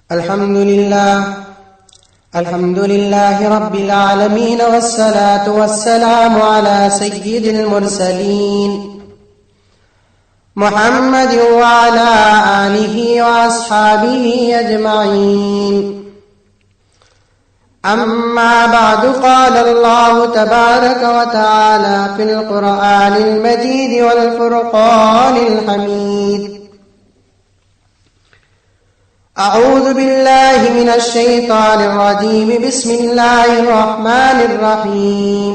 الحمد لله رب العالمين، والصلاة والسلام على سيد المرسلين محمد وعلى آله وأصحابه أجمعين. أما بعد، قال الله تبارك وتعالى في القرآن المجيد والفرقان الحميد: أعوذ بالله من الشيطان الرجيم. بسم الله الرحمن الرحيم.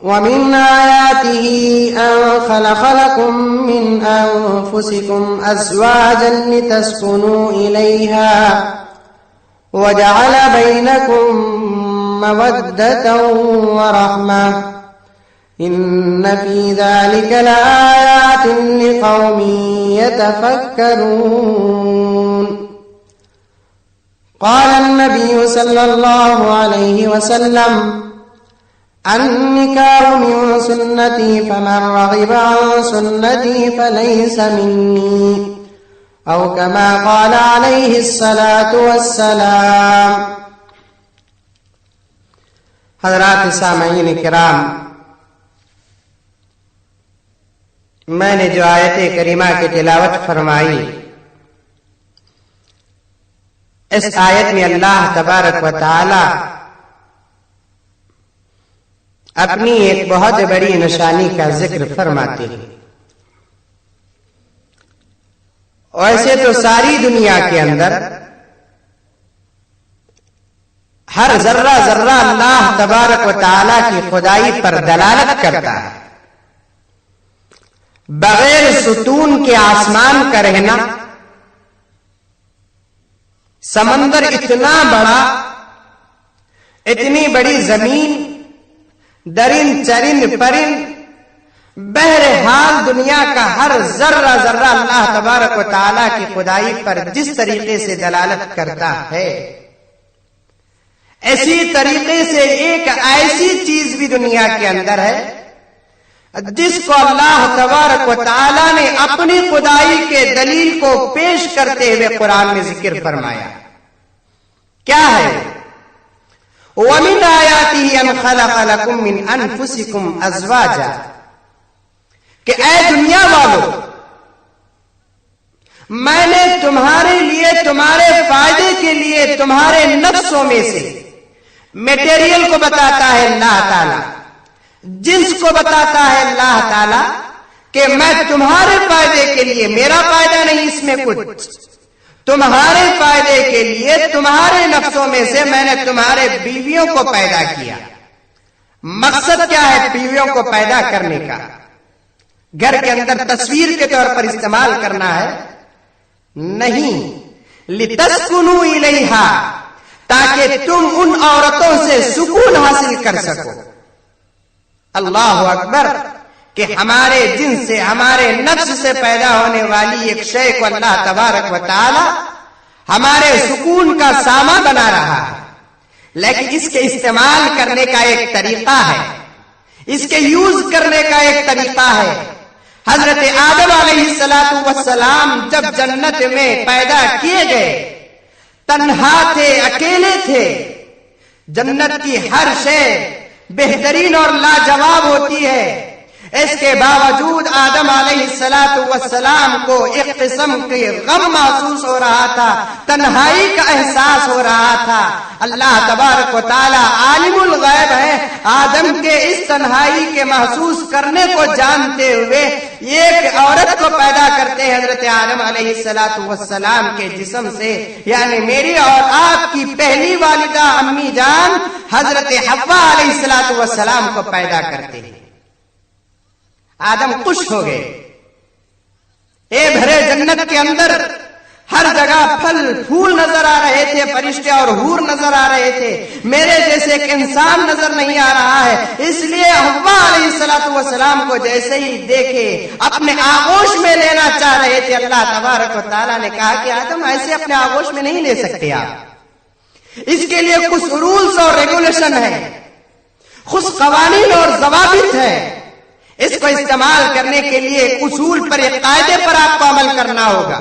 ومن آياته أن خلق لكم من أنفسكم أزواجا لتسكنوا إليها وجعل بينكم مودة ورحمة، إن في ذلك لآيات لقوم يتفكرون. قال النبي صلى الله عليه وسلم: النكاح من سنتي، فمن رغب عن سنتي فليس مني، أو كما قال عليه الصلاة والسلام. حضرات سامعین کرام، میں نے جو آیت کریمہ کی تلاوت فرمائی، اس آیت میں اللہ تبارک و تعالی اپنی ایک بہت بڑی نشانی کا ذکر فرماتے ہیں. ویسے تو ساری دنیا کے اندر ہر ذرہ ذرہ اللہ تبارک و تعالی کی خدائی پر دلالت کرتا ہے. بغیر ستون کے آسمان کا رہنا، سمندر اتنا بڑا، اتنی بڑی زمین، درند چرند پرند، بہرحال دنیا کا ہر ذرہ ذرہ اللہ تبارک و تعالی کی خدائی پر جس طریقے سے دلالت کرتا ہے، اسی طریقے سے ایک ایسی چیز بھی دنیا کے اندر ہے جس کو اللہ تبارک و تعالی نے اپنی خدائی کے دلیل کو پیش کرتے ہوئے قرآن میں ذکر فرمایا. کیا ہے؟ وَمِنْ آيَاتِهِ أَنْ خَلَقَ لَكُم مِّنْ أَنفُسِكُمْ أَزْوَاجًا، کہ اے دنیا والو، میں نے تمہارے لیے، تمہارے فائدے کے لیے تمہارے نفسوں میں سے میٹیریل کو بتاتا ہے اللہ تعالی، جنس کو بتاتا ہے اللہ تعالی کہ میں تمہارے فائدے کے لیے، میرا فائدہ نہیں اس میں کچھ، تمہارے فائدے کے لیے تمہارے نفسوں میں سے میں نے تمہارے بیویوں کو پیدا کیا. مقصد کیا ہے بیویوں کو پیدا کرنے کا؟ گھر کے اندر تصویر کے طور پر استعمال کرنا ہے؟ نہیں، لِتَسْكُنُوا إِلَيْهَا، تاکہ تم ان عورتوں سے سکون حاصل کر سکو. اللہ اکبر، کہ ہمارے جن سے، ہمارے نفس سے پیدا ہونے والی ایک شے کو اللہ تبارک و تعالی ہمارے سکون کا سامان بنا رہا ہے. لیکن اس کے استعمال کرنے کا ایک طریقہ ہے، اس کے یوز کرنے کا ایک طریقہ ہے. حضرت آدم علیہ السلام جب جنت میں پیدا کیے گئے، تنہا تھے، اکیلے تھے. جنت کی ہر شے بہترین اور لاجواب ہوتی ہے، اس کے باوجود آدم علیہ السلام کو ایک قسم کے غم محسوس ہو رہا تھا، تنہائی کا احساس ہو رہا تھا. اللہ تبارک و تعالی عالم الغیب ہے، آدم کے اس تنہائی کے محسوس کرنے کو جانتے ہوئے ایک عورت کو پیدا کرتے ہیں حضرت آدم علیہ السلام کے جسم سے، یعنی میری اور آپ کی پہلی والدہ امی جان حضرت حوا علیہ السلام کو پیدا کرتے ہیں. آدم خوش ہو گئے. اے بھرے جنت کے اندر ہر جگہ پھل پھول نظر آ رہے تھے، فرشتے اور حور نظر آ رہے تھے، میرے جیسے ایک انسان نظر نہیں آ رہا ہے. اس لیے حوا علیہ السلام کو جیسے ہی دیکھے اپنے آغوش میں لینا چاہ رہے تھے. اللہ تبارک و تعالیٰ نے کہا کہ آدم ایسے اپنے آغوش میں نہیں لے سکتے آپ، اس کے لیے کچھ رولز اور ریگولیشن ہے، کچھ قوانین اور ضوابط ہے. اس کو استعمال کرنے کے لیے اصول پر، ایک قاعدے پر آپ کو عمل کرنا ہوگا.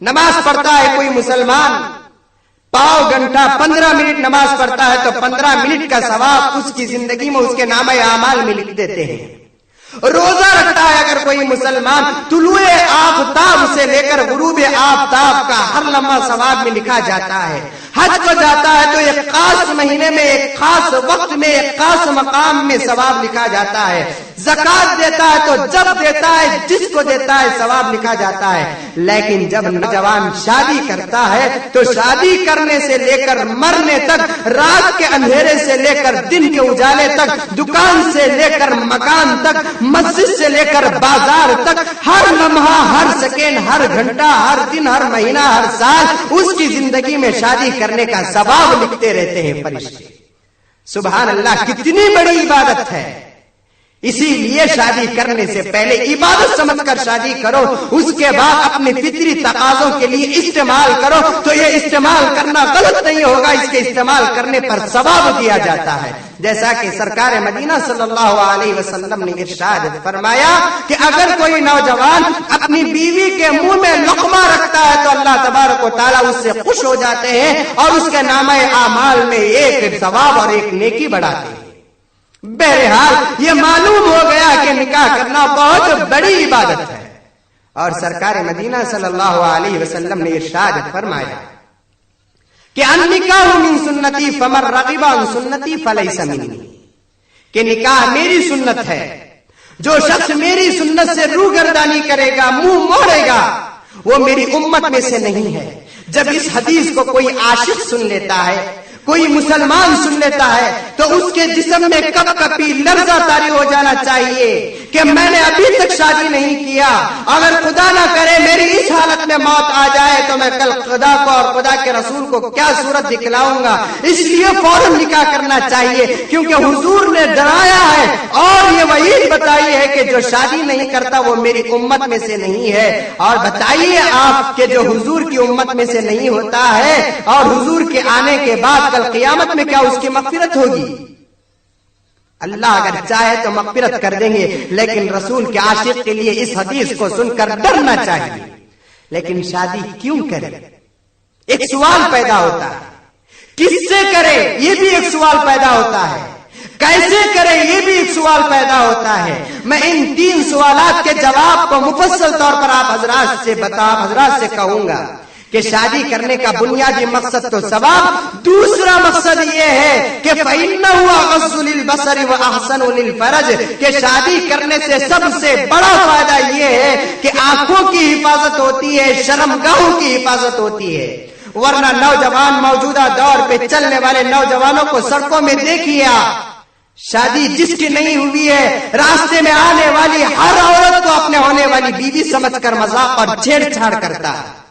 نماز پڑھتا ہے کوئی مسلمان پاؤ گھنٹہ 15 منٹ نماز پڑھتا ہے تو 15 منٹ کا ثواب اس کی زندگی میں اس کے نامہ اعمال میں لکھ دیتے ہیں. روزہ رکھتا ہے اگر کوئی مسلمان طلوع آفتاب سے لے کر غروب آفتاب کا ہر لمحہ ثواب میں لکھا جاتا ہے. حج کو جاتا ہے تو ایک خاص مہینے میں ایک خاص وقت میں ایک خاص مقام میں ثواب لکھا جاتا ہے. زکات دیتا ہے تو جب دیتا ہے جس کو دیتا ہے ثواب لکھا جاتا ہے. لیکن جب نوجوان شادی کرتا ہے تو شادی کرنے سے لے کر مرنے تک، رات کے اندھیرے سے لے کر دن کے اجالے تک، دکان سے لے کر مکان تک، مسجد سے لے کر بازار تک، ہر لمحہ ہر سیکنڈ ہر گھنٹہ ہر دن ہر مہینہ ہر سال اس کی زندگی میں شادی کرنے کا ثواب لکھتے رہتے ہیں فرشتے. سبحان اللہ، کتنی بڑی عبادت ہے. اسی لیے شادی کرنے سے پہلے عبادت سمجھ کر شادی کرو، اس کے بعد اپنے فطری تقاضوں کے لیے استعمال کرو تو یہ استعمال کرنا غلط نہیں ہوگا، اس کے استعمال کرنے پر ثواب دیا جاتا ہے. جیسا کہ سرکار مدینہ صلی اللہ علیہ وسلم نے ارشاد فرمایا کہ اگر کوئی نوجوان اپنی بیوی کے منہ میں لقمہ رکھتا ہے تو اللہ تبارک و تعالیٰ اس سے خوش ہو جاتے ہیں اور اس کے نامہ اعمال میں ایک ثواب اور ایک نیکی بڑھاتے ہیں. بہرحال یہ معلوم ہو گیا کہ نکاح کرنا بہت بڑی عبادت ہے. اور سرکار مدینہ صلی اللہ علیہ وسلم نے ارشاد فرمایا کہ النکاح من سنتی فمن رغب عن سنتی فلیس منی، کہ نکاح میری سنت ہے، جو شخص میری سنت سے روگردانی کرے گا، منہ موڑے گا، وہ میری امت میں سے نہیں ہے. جب اس حدیث کو کوئی عاشق سن لیتا ہے، کوئی مسلمان سن لیتا ہے تو اس کے جسم میں کب کبھی لرزہ طاری ہو جانا چاہیے کہ میں نے ابھی تک شادی نہیں کیا، اگر خدا نہ کرے میری اس حالت میں موت آ جائے تو میں کل خدا کو اور خدا کے رسول کو کیا صورت دکھلاؤں گا. اس لیے فوراً نکاح کرنا چاہیے، کیونکہ حضور نے ڈرایا ہے اور یہ وعید بتائی ہے کہ جو شادی نہیں کرتا وہ میری امت میں سے نہیں ہے. اور بتائیے آپ کہ جو حضور کی امت میں سے نہیں ہوتا ہے اور حضور کے آنے کے بعد کل قیامت میں کیا اس کی مغفرت ہوگی؟ اللہ اگر چاہے تو مغفرت کر دیں گے، لیکن رسول کے عاشق کے لیے اس حدیث کو سن کر ڈرنا چاہیے. لیکن شادی کیوں کرے؟ ایک سوال پیدا ہوتا ہے. کس سے کرے؟ یہ بھی ایک سوال پیدا ہوتا ہے. کیسے کرے؟ یہ بھی ایک سوال پیدا ہوتا ہے. میں ان 3 سوالات کے جواب کو مفصل طور پر آپ حضرات سے کہوں گا کہ شادی کرنے کا بنیادی مقصد تو ثواب، دوسرا مقصد یہ ہے کہ فَإِنَّهُ أَغَضُّ لِلْبَصَرِ وَأَحْسَنُ لِلْفَرْجِ، کہ شادی کرنے سے سب سے بڑا فائدہ یہ ہے کہ آنکھوں کی حفاظت ہوتی ہے، شرمگاہوں کی حفاظت ہوتی ہے. ورنہ نوجوان موجودہ دور پہ چلنے والے نوجوانوں کو سڑکوں میں دیکھیے آپ، شادی جس کی نہیں ہوئی ہے راستے میں آنے والی ہر عورت کو اپنے ہونے والی بیوی سمجھ کر مذاق اور چھیڑ چھاڑ کرتا ہے.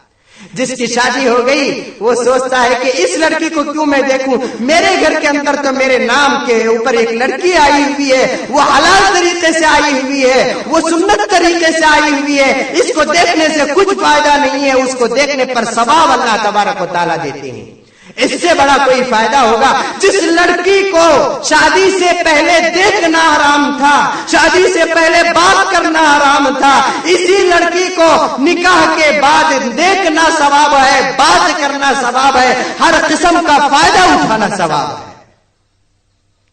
جس کی شادی ہو گئی وہ سوچتا ہے کہ اس لڑکی کو کیوں میں دیکھوں، میرے گھر کے اندر تو میرے نام کے اوپر ایک لڑکی آئی ہوئی ہے، وہ حلال طریقے سے آئی ہوئی ہے، وہ سنت طریقے سے آئی ہوئی ہے، اس کو دیکھنے سے کچھ فائدہ نہیں ہے، اس کو دیکھنے پر ثواب اللہ تبارک و تعالیٰ دیتے ہیں. اس سے بڑا کوئی فائدہ ہوگا؟ جس لڑکی کو شادی سے پہلے دیکھنا حرام تھا، شادی سے پہلے بات کرنا حرام تھا، اسی لڑکی کو نکاح کے بعد دیکھنا ثواب ہے، بات کرنا ثواب ہے، ہر قسم کا فائدہ اٹھانا ثواب ہے.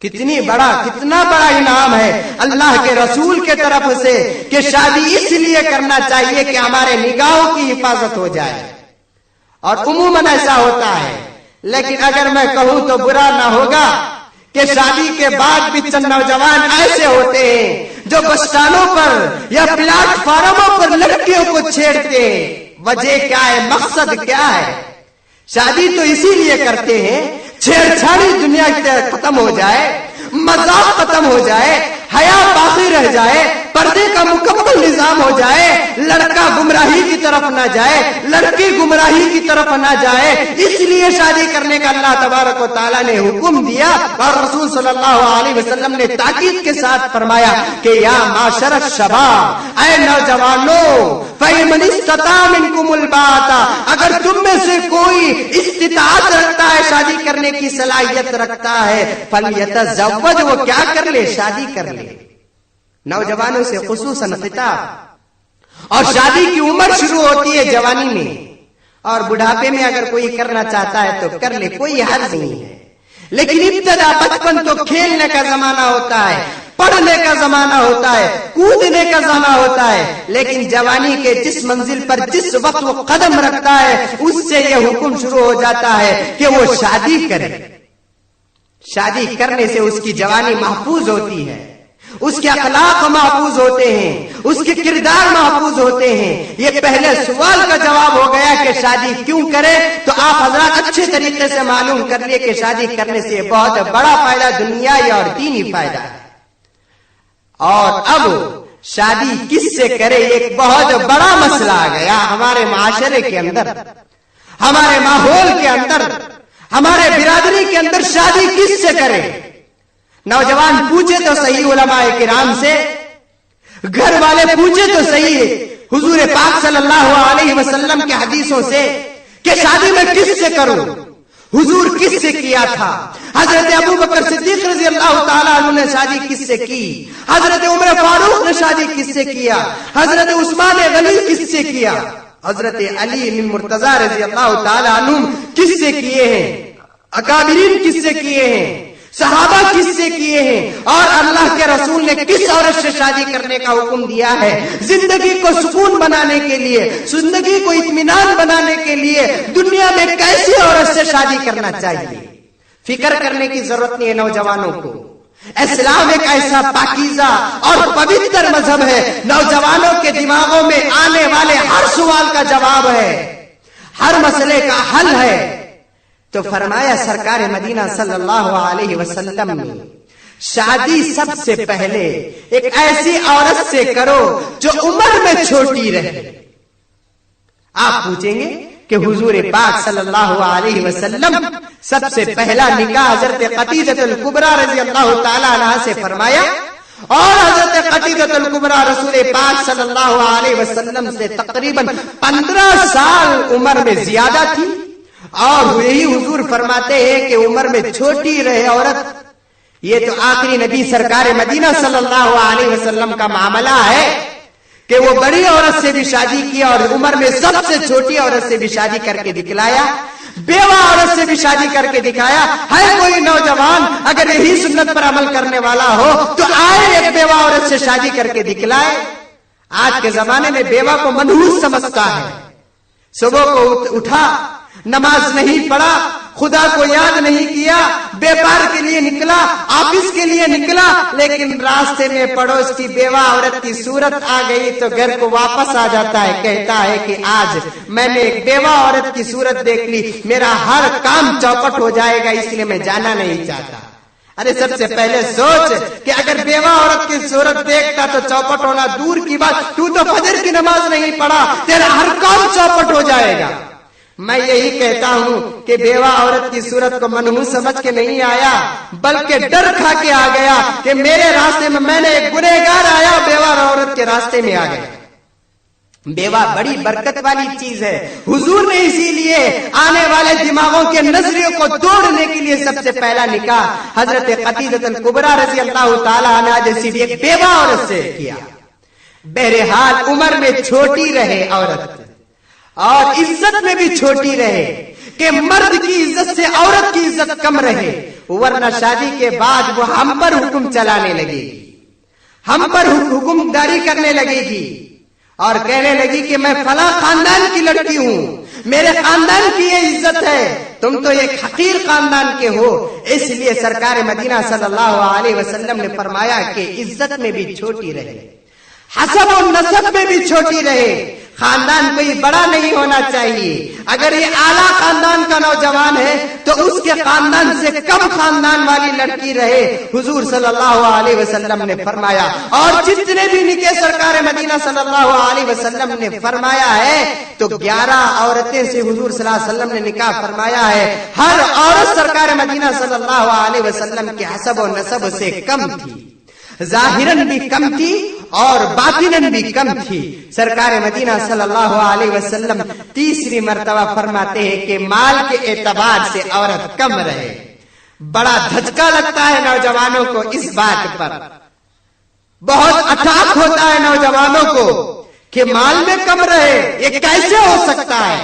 کتنا بڑا انعام ہے اللہ کے رسول کے طرف سے کہ شادی اس لیے کرنا چاہیے کہ ہمارے نگاہوں کی حفاظت ہو جائے. اور عموماً ایسا ہوتا ہے، لیکن اگر میں کہوں تو برا نہ ہوگا کہ شادی کے بعد بھی چند نوجوان ایسے ہوتے ہیں جو بس اسٹانڈوں پر یا پلیٹ فارموں پر لڑکیوں کو چھیڑتے ہیں. وجہ کیا ہے؟ مقصد کیا ہے؟ شادی تو اسی لیے کرتے ہیں چھیڑ چھاڑی دنیا کی ختم ہو جائے، مذاق ختم ہو جائے، حیا باقی رہ جائے، پردے کا مکمل نظام ہو جائے، لڑکا گمراہی کی طرف نہ جائے، لڑکی گمراہی کی طرف نہ جائے. اس لیے شادی کرنے کا اللہ تبارک و تعالیٰ نے حکم دیا اور رسول صلی اللہ علیہ وسلم نے تاکید کے ساتھ فرمایا کہ یا معاشر الشباب، اے نوجوانوں، فَمَنِ اسْتَطَاعَ مِنْكُمُ الْبَاءَةَ، اگر تم میں سے کوئی استطاعت رکھتا ہے، شادی کرنے کی صلاحیت رکھتا ہے، فَلْيَتَزَوَّجْ، وہ کیا کر لے؟ شادی کر لے. نوجوانوں سے خصوصاً خطاب. اور شادی کی عمر شروع ہوتی ہے جوانی میں. اور بڑھاپے میں اگر کوئی کرنا چاہتا ہے تو کر لے، کوئی حرج نہیں ہے، لیکن ابتدا بچپن تو کھیلنے کا زمانہ ہوتا ہے، پڑھنے کا زمانہ ہوتا ہے، کودنے کا زمانہ ہوتا ہے، لیکن جوانی کے جس منزل پر جس وقت وہ قدم رکھتا ہے اس سے یہ حکم شروع ہو جاتا ہے کہ وہ شادی کرے۔ شادی کرنے سے اس کی جوانی محفوظ ہوتی ہے، اس کے اخلاق محفوظ ہوتے ہیں، اس کے کردار محفوظ ہوتے ہیں۔ یہ پہلے سوال کا جواب ہو گیا کہ شادی کیوں کرے، تو آپ حضرات اچھے طریقے سے معلوم کر لیے کہ شادی کرنے سے بہت بڑا فائدہ دنیائی اور دینی فائدہ ہے۔ اور اب شادی کس سے کرے، ایک بہت بڑا مسئلہ آ گیا ہمارے معاشرے کے اندر، ہمارے ماحول کے اندر، ہمارے برادری کے اندر شادی کس سے کرے۔ نوجوان پوچھے تو صحیح علماء کرام سے، گھر والے پوچھے تو صحیح حضور پاک صلی اللہ علیہ وسلم کے حدیثوں سے کہ شادی میں کس سے کروں، حضور کس سے کیا تھا۔ حضرت ابو بکر صدیق رضی اللہ تعالیٰ عنہ نے شادی کس سے کی، حضرت عمر فاروق نے شادی کس سے کیا، حضرت عثمان غنی کس سے کیا، حضرت علی بن مرتضی رضی اللہ تعالیٰ عنہ کس سے کیے ہیں، اکابرین کس سے کیے ہیں، صحابہ کس سے کیے ہیں، اور اللہ کے رسول نے کس عورت سے شادی کرنے کا حکم دیا ہے۔ زندگی کو سکون بنانے کے لیے، زندگی کو اطمینان بنانے کے لیے دنیا میں کیسی عورت سے شادی کرنا چاہیے، فکر کرنے کی ضرورت نہیں ہے نوجوانوں کو۔ اسلام ایک ایسا پاکیزہ اور پوتر مذہب ہے، نوجوانوں کے دماغوں میں آنے والے ہر سوال کا جواب ہے، ہر مسئلے کا حل ہے۔ تو فرمایا سرکار مدینہ صلی اللہ علیہ وسلم نے شادی سب سے پہلے ایک ایسی عورت سے کرو جو عمر میں چھوٹی رہے۔ آپ پوچھیں گے کہ حضور پاک صلی اللہ علیہ وسلم سب سے پہلا نکاح حضرت خدیجہ الکبریٰ رضی اللہ تعالی عنہا سے فرمایا، اور حضرت خدیجہ الکبریٰ رسول پاک صلی اللہ علیہ وسلم سے تقریباً 15 سال عمر میں زیادہ تھی، اور یہی حضور فرماتے ہیں کہ عمر میں چھوٹی رہے عورت۔ یہ تو آخری نبی سرکار مدینہ صلی اللہ علیہ وسلم کا معاملہ ہے کہ وہ بڑی عورت سے بھی شادی کیا اور عمر میں سب سے چھوٹی عورت سے بھی شادی کر کے دکھلایا، بیوہ عورت سے بھی شادی کر کے دکھایا۔ ہے کوئی نوجوان اگر یہی سنت پر عمل کرنے والا ہو تو آئے ایک بیوہ عورت سے شادی کر کے دکھلائے۔ آج کے زمانے میں بیوہ کو منحوس سمجھتا ہے، صبح کو اٹھا نماز نہیں پڑھا، خدا کو یاد نہیں کیا، بیپار کے لیے نکلا، آفس کے لیے نکلا، لیکن راستے میں پڑوس کی بیوہ عورت کی صورت آ گئی تو گھر کو واپس آ جاتا ہے، کہتا ہے کہ آج میں نے ایک بیوہ عورت کی صورت دیکھ لی، میرا ہر کام چوپٹ ہو جائے گا، اس لیے میں جانا نہیں چاہتا۔ ارے سب سے پہلے سوچ کہ اگر بیوہ عورت کی صورت دیکھتا تو چوپٹ ہونا دور کی بات، تو فجر کی نماز نہیں پڑھا، تیرا ہر کام چوپٹ ہو جائے گا۔ میں یہی کہتا ہوں کہ بیوہ عورت کی صورت کو منحوس سمجھ کے نہیں آیا، بلکہ ڈر کھا کے آ گیا کہ میرے راستے میں نے ایک گنہگار آیا، بیوہ عورت کے راستے میں آ گیا۔ بیوہ بڑی برکت والی چیز ہے، حضور نے اسی لیے آنے والے دماغوں کے نظریوں کو توڑنے کے لیے سب سے پہلا نکاح حضرت خدیجہ الکبریٰ رضی اللہ تعالی عنہا جیسی ایک بیوہ عورت سے کیا۔ بہرحال عمر میں چھوٹی رہے عورت اور عزت میں بھی چھوٹی رہے کہ مرد کی عزت سے عورت کی عزت کم رہے، ورنہ شادی کے بعد وہ ہم پر حکم چلانے لگے گی، ہم پر حکم داری کرنے لگے گی اور کہنے لگی کہ میں فلاں خاندان کی لڑکی ہوں، میرے خاندان کی یہ عزت ہے، تم تو ایک حقیر خاندان کے ہو۔ اس لیے سرکار مدینہ صلی اللہ علیہ وسلم نے فرمایا کہ عزت میں بھی چھوٹی رہے، حسب و نسب میں بھی چھوٹی رہے، خاندان کوئی بڑا نہیں ہونا چاہیے۔ اگر یہ اعلیٰ خاندان کا نوجوان ہے تو اس کے خاندان سے کم خاندان والی لڑکی رہے، حضور صلی اللہ علیہ وسلم نے فرمایا۔ اور جتنے بھی نکاح سرکار مدینہ صلی اللہ علیہ وسلم نے فرمایا ہے تو 11 عورتیں سے حضور صلی اللہ علیہ وسلم نے نکاح فرمایا ہے، ہر عورت سرکار مدینہ صلی اللہ علیہ وسلم کے حسب و نسب سے کم تھی، ظاہراً بھی کم تھی اور باطناً بھی کم تھی۔ سرکار مدینہ صلی اللہ علیہ وسلم تیسری مرتبہ فرماتے ہیں کہ مال کے اعتبار سے عورت کم رہے۔ بڑا دھچکا لگتا ہے نوجوانوں کو اس بات پر، بہت اٹاک ہوتا ہے نوجوانوں کو کہ مال میں کم رہے، یہ کیسے ہو سکتا ہے؟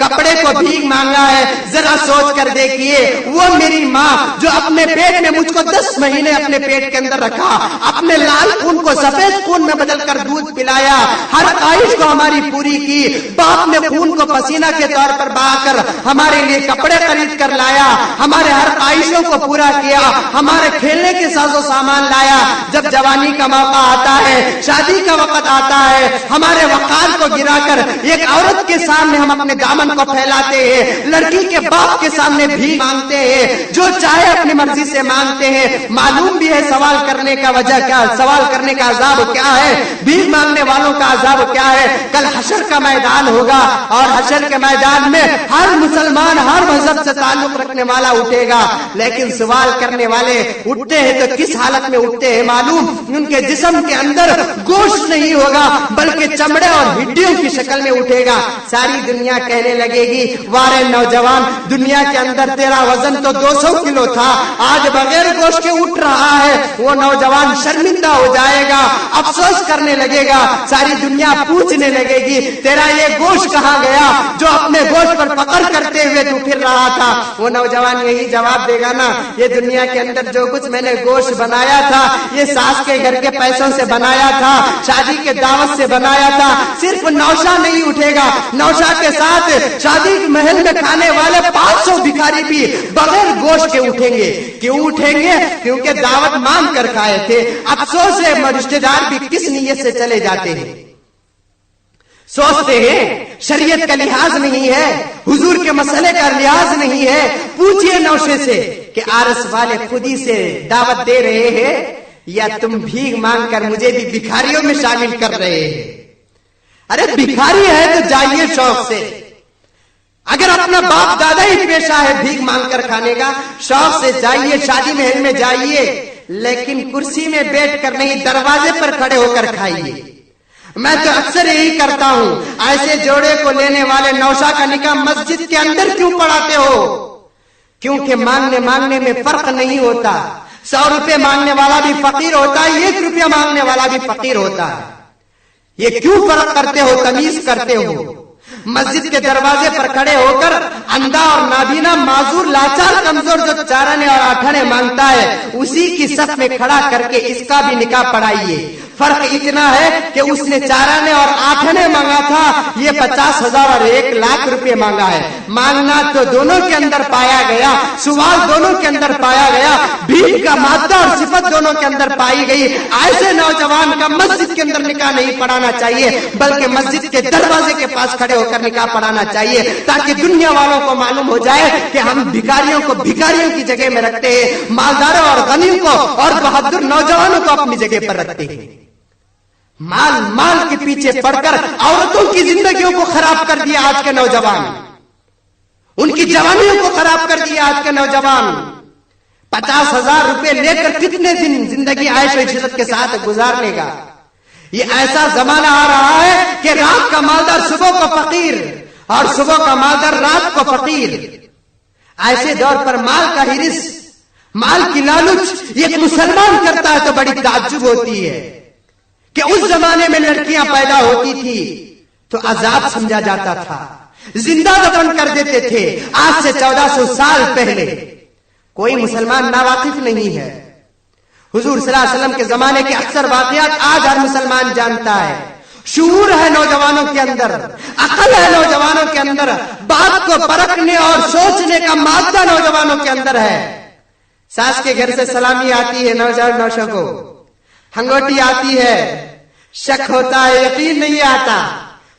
کپڑے کو بھیک مانگا ہے، ذرا سوچ کر دیکھیے وہ میری ماں جو اپنے پیٹ میں مجھ کو 10 مہینے اپنے پیٹ کے اندر رکھا، اپنے لال خون کو سفید خون میں بدل کر دودھ پلایا، ہر خواہش کو ہماری پوری کی، باپ نے خون کو پسینہ کے طور پر بہا کر ہمارے لیے کپڑے خرید کر لایا، ہمارے ہر خواہشوں کو پورا کیا، ہمارے کھیلنے کے ساز و سامان لایا۔ جب جوانی کا موقع آتا ہے، شادی کا وقت آتا ہے، ہمارے وقار کو گرا کر ایک عورت کے سامنے ہم اپنے دامن کو پھیلاتے ہیں، لڑکی کے باپ کے سامنے بھی مانگتے ہیں، جو چاہے اپنی مرضی سے مانگتے ہیں۔ معلوم بھی ہے سوال کرنے کا وجہ کیا، سوال کرنے کا عذاب کیا ہے، بھیک مانگنے والوں کا عذاب کیا ہے۔ کل حشر کا میدان ہوگا اور حشر کے میدان میں ہر مسلمان ہر مذہب سے تعلق رکھنے والا اٹھے گا، لیکن سوال کرنے والے اٹھتے ہیں تو کس حالت میں اٹھتے ہیں معلوم؟ ان کے جسم کے اندر گوشت نہیں ہوگا بلکہ چمڑے اور ہڈیوں کی شکل میں اٹھے گا۔ ساری دنیا کہنے لگے گی وارے نوجوان، دنیا کے اندر تیرا وزن تو 200 کلو تھا، آج بغیر گوشت کے اٹھ رہا ہے۔ وہ نوجوان شرمندہ ہو جائے گا، افسوس کرنے لگے گا، ساری دنیا پوچھنے لگے گی تیرا یہ گوشت کہاں گیا جو اپنے گوشت پر فخر کرتے ہوئے تو پھر رہا تھا۔ وہ نوجوان یہی جواب دے گا نا، یہ دنیا کے اندر جو کچھ میں نے گوشت بنایا تھا یہ ساس کے گھر کے پیسوں سے بنایا تھا، شادی کے دعوت سے بنایا تھا۔ صرف نوشا نہیں اٹھے گا، نوشا کے ساتھ شادی کے محل میں کھانے والے 500 بھکاری بھی بغیر گوشت کے اٹھیں گے۔ کیوں اٹھیں گے؟ کیونکہ دعوت مانگ کر کھائے تھے۔ افسوس ہے رشتے دار بھی کس نیت سے چلے جاتے ہیں، سوچتے ہیں شریعت کا لحاظ نہیں ہے، حضور کے مسئلے کا لحاظ نہیں ہے۔ پوچھئے نوشے سے کہ آرس والے خود ہی سے دعوت دے رہے ہیں یا تم بھیک مانگ کر مجھے بھی بھکاریوں میں شامل کر رہے ہیں؟ ارے بھکاری ہے تو جائیے شوق سے، اگر اپنا باپ دادا ہی پیشہ ہے بھیک مانگ کر کھانے کا، شوق سے جائیے، شادی محل میں جائیے، لیکن کرسی میں بیٹھ کر نہیں، دروازے پر کھڑے ہو کر کھائیے۔ میں تو اکثر یہی کرتا ہوں، ایسے جوڑے کو لینے والے نوشا کا نکاح مسجد کے اندر کیوں پڑھاتے ہو؟ کیونکہ مانگنے میں فرق نہیں ہوتا، 100 روپے مانگنے والا بھی فقیر ہوتا ہے، 1 روپیہ مانگنے والا بھی فقیر ہوتا ہے۔ یہ کیوں فرق کرتے ہو، تمیز کرتے ہو؟ مسجد کے دروازے پر کھڑے ہو کر اندھا اور نابینا، معذور، لاچار، کمزور جو چارنے اور آٹھنے مانگتا ہے، اسی کی صف میں کھڑا کر کے اس کا بھی نکاح پڑھائیے۔ فرق اتنا ہے کہ اس نے چارنے اور آٹھنے مانگا تھا، یہ 50,000 اور 1,00,000 روپے مانگا ہے۔ مانگنا تو دونوں کے اندر پایا گیا، سوال دونوں کے اندر پایا گیا، بھیک کا مادہ اور صفت دونوں کے اندر پائی گئی۔ ایسے نوجوان کا مسجد کے اندر نکاح نہیں پڑھانا چاہیے، بلکہ مسجد کے دروازے کے پاس کھڑے ہو کر نکاح پڑھانا چاہیے، تاکہ دنیا والوں کو معلوم ہو جائے کہ ہم بھکاریوں کو بھکاریوں کی جگہ میں رکھتے ہیں، مالداروں اور غنیوں کو اور بہادر نوجوانوں کو اپنی جگہ پر رکھتے ہیں۔ مال کے پیچھے پڑ کر عورتوں کی زندگیوں کو خراب کر دیا آج کے نوجوان، ان کی جوانیوں کو خراب کر دیا آج کے نوجوان۔ 50,000 روپے لے کر کتنے دن زندگی عیش و عشرت کے ساتھ گزارنے گا؟ یہ ایسا زمانہ آ رہا ہے کہ رات کا مالدار صبح کو فقیر اور صبح کا مالدار رات کو فقیر۔ ایسے دور پر مال کا حرص، مال کی لالچ ایک مسلمان کرتا ہے تو بڑی تعجب ہوتی ہے کہ اس زمانے میں لڑکیاں پیدا ہوتی تھی تو عذاب سمجھا جاتا تھا، زندہ دفن کر دیتے تھے۔ آج سے 1400 سال پہلے کوئی مسلمان ناواقف نہیں ہے۔ حضور صلی اللہ علیہ وسلم کے زمانے کے اکثر واقعات آج ہر مسلمان جانتا ہے۔ شعور ہے نوجوانوں کے اندر، عقل ہے نوجوانوں کے اندر، بات کو پرکھنے اور سوچنے کا مادہ نوجوانوں کے اندر ہے۔ ساس کے گھر سے سلامی آتی ہے نوجوان نوشوں کو، ہنگوٹی آتی ہے، شک ہوتا ہے، یقین نہیں آتا،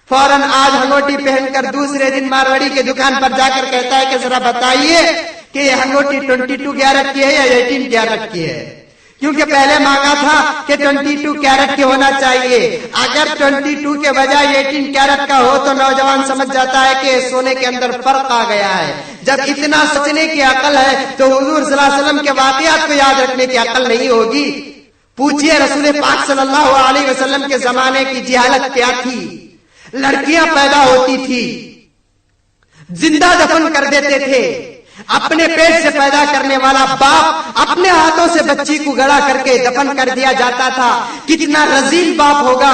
فوراً آج ہنگوٹی پہن کر دوسرے دن مارواڑی کے دکان پر جا کر کہتا ہے کہ ذرا بتائیے کہ یہ ہنگوٹی 22 کیرٹ کی ہے یا 18 کیرٹ کی ہے، کیونکہ پہلے مانگا تھا کہ 22 کیرٹ کی ہونا چاہیے۔ اگر 22 کے بجائے 18 کیرٹ کا ہو تو نوجوان سمجھ جاتا ہے کہ سونے کے اندر فرق آ گیا ہے۔ جب اتنا سوچنے کی عقل ہے تو حضور صلی اللہ علیہ وسلم کے واقعات کو یاد رکھنے کی عقل نہیں ہوگی؟ پوچھئے رسول پاک صلی اللہ علیہ وسلم کے زمانے کی جہالت کیا تھی؟ لڑکیاں پیدا ہوتی تھی، زندہ دفن کر دیتے تھے، اپنے پیٹ سے پیدا کرنے والا باپ اپنے ہاتھوں سے بچی کو گڑا کر کے دفن کر دیا جاتا تھا۔ کتنا رذیل باپ ہوگا،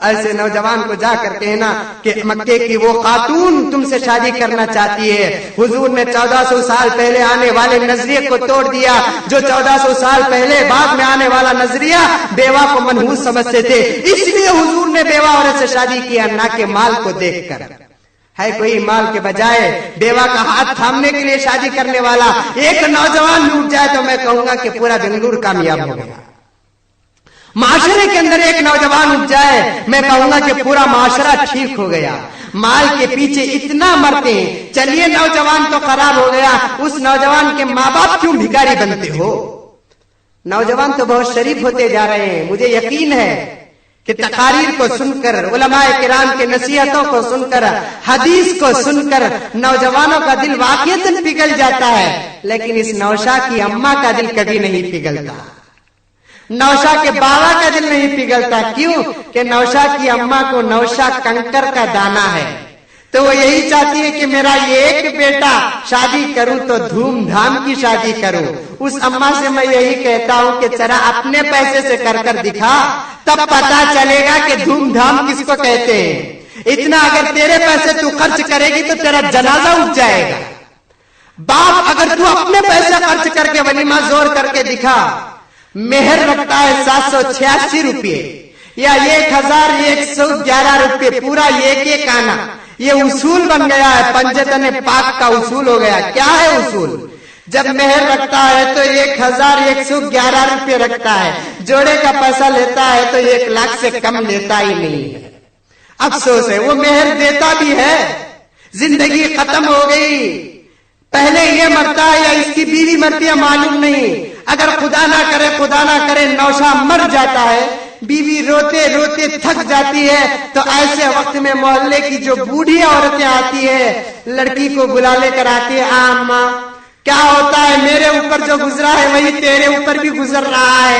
ایسے نوجوان کو جا کر کہنا کہ مکے کی وہ خاتون تم سے شادی کرنا چاہتی ہے. حضور نے 1400 سال پہلے آنے والے نظریے کو توڑ دیا. جو 1400 سال پہلے بعد میں آنے والا نظریہ بیوہ کو منحوس سمجھتے تھے, اس لیے حضور نے بیوہ عورت سے شادی کیا, نہ کہ مال کو دیکھ کر. ہے کوئی مال کے بجائے بیوہ کا ہاتھ تھامنے کے لیے شادی کرنے والا ایک نوجوان لوٹ جائے تو میں کہوں گا کہ پورا بنگلور کامیاب ہو گیا. معاشرے کے اندر ایک نوجوان اٹھ جائے, میں کہوں گا کہ پورا معاشرہ ٹھیک ہو گیا. مال کے پیچھے اتنا مرتے ہیں, چلیے نوجوان تو خراب ہو گیا, اس نوجوان کے ماں باپ کیوں بھکاری بنتے ہو؟ نوجوان تو بہت شریف ہوتے جا رہے ہیں. مجھے یقین ہے کہ تقاریر کو سن کر, علماء کرام کے نصیحتوں کو سن کر, حدیث کو سن کر نوجوانوں کا دل واقعتاً پگھل جاتا ہے, لیکن اس نوشا کی اماں کا دل کبھی نہیں پگھلتا, نوشا کے بابا کا دل نہیں پگھلتا. کیوں کہ نوشا کی اماں کو نوشا کنکر کا دانا ہے, تو وہ یہی چاہتی ہے کہ میرا یہ ایک بیٹا شادی کروں تو دھوم دھام کی شادی کروں. اس اماں سے میں یہی کہتا ہوں کہ ذرا اپنے پیسے سے کر کر دکھا, تب پتا چلے گا کہ دھوم دھام کس کو کہتے ہیں. اتنا اگر تیرے پیسے تو خرچ کرے گی تو تیرا جنازہ اٹھ جائے گا. باپ اگر تو اپنے پیسے خرچ کر کے ولیمہ زور کر کے دکھا, مہر رکھتا ہے 786 روپے یا 1111 روپے, پورا ایک آنا, یہ اصول بن گیا ہے, پنجتن پاک کا اصول ہو گیا. کیا ہے اصول؟ جب مہر رکھتا ہے تو 1111 روپے رکھتا ہے, جوڑے کا پیسہ لیتا ہے تو 1 لاکھ سے کم لیتا ہی نہیں ہے. افسوس ہے, وہ مہر دیتا بھی ہے, زندگی ختم ہو گئی, پہلے یہ مرتا ہے یا اس کی بیوی مرتی ہے معلوم نہیں. اگر خدا نہ کرے نوشا مر جاتا ہے, بیوی روتے روتے تھک جاتی ہے, تو ایسے وقت میں محلے کی جو بوڑھی عورتیں آتی ہے, لڑکی کو بلا لے کر آتی ہے, اماں کیا ہوتا ہے, میرے اوپر جو گزرا ہے وہی تیرے اوپر بھی گزر رہا ہے,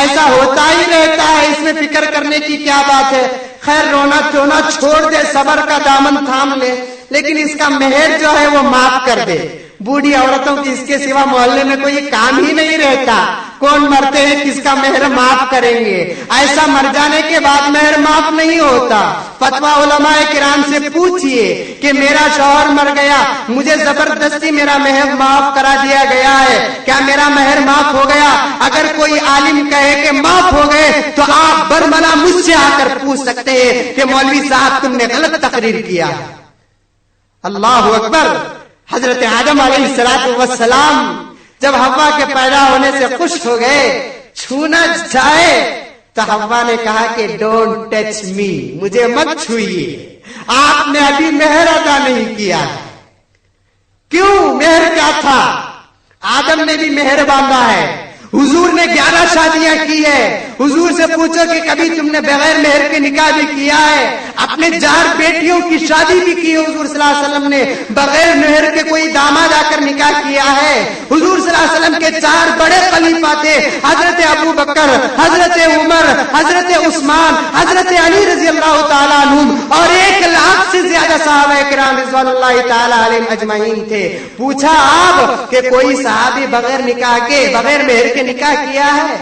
ایسا ہوتا ہی رہتا ہے, اس میں فکر کرنے کی کیا بات ہے. خیر رونا دھونا چھوڑ دے, صبر کا دامن تھام لے, لیکن اس کا مہر جو ہے وہ معاف کر دے. بوڑھی عورتوں کی اس کے سوا محلے میں کوئی کام ہی نہیں رہتا. کون مرتے ہیں کس کا مہر معاف کریں گے؟ ایسا مر جانے کے بعد مہر معاف نہیں ہوتا. فتویٰ علماء کرام سے پوچھئے کہ میرا شوہر مر گیا, مجھے زبردستی میرا مہر معاف کرا دیا گیا ہے, کیا میرا مہر معاف ہو گیا؟ اگر کوئی عالم کہے کہ معاف ہو گئے تو آپ برملا مجھ سے آ کر پوچھ سکتے ہیں کہ مولوی صاحب تم نے غلط تقریر کیا. اللہ اکبر. حضرت آدم علیہ السلام جب حوا کے پیدا ہونے سے خوش ہو گئے, چھونا چاہے تو حوا نے کہا کہ ڈونٹ ٹچ می, مجھے مت چھوئیے. آپ نے ابھی مہر ادا نہیں کیا. کیوں؟ مہر کیا تھا؟ آدم نے بھی مہر باندھا ہے. حضور نے 11 شادیاں کی ہے. حضور سے پوچھو کہ کبھی تم نے بغیر مہر کے نکاح بھی کیا ہے؟ اپنے 4 بیٹیوں کی شادی بھی کی. حضور صلی اللہ علیہ وسلم نے بغیر مہر کے کوئی داماد آ کر نکاح کیا ہے؟ حضور صلی اللہ علیہ وسلم کے 4 بڑے خلیفہ تھے, حضرت ابو بکر, حضرت عمر, حضرت عثمان, حضرت علی رضی اللہ تعالیٰ عنہ, اور 1 لاکھ سے زیادہ صحابہ کرام رضوان اللہ تعالیٰ علیہم اجمعین تھے. پوچھا آپ کہ کوئی صحابی بغیر نکاح کے, بغیر مہر کے نکاح کیا ہے؟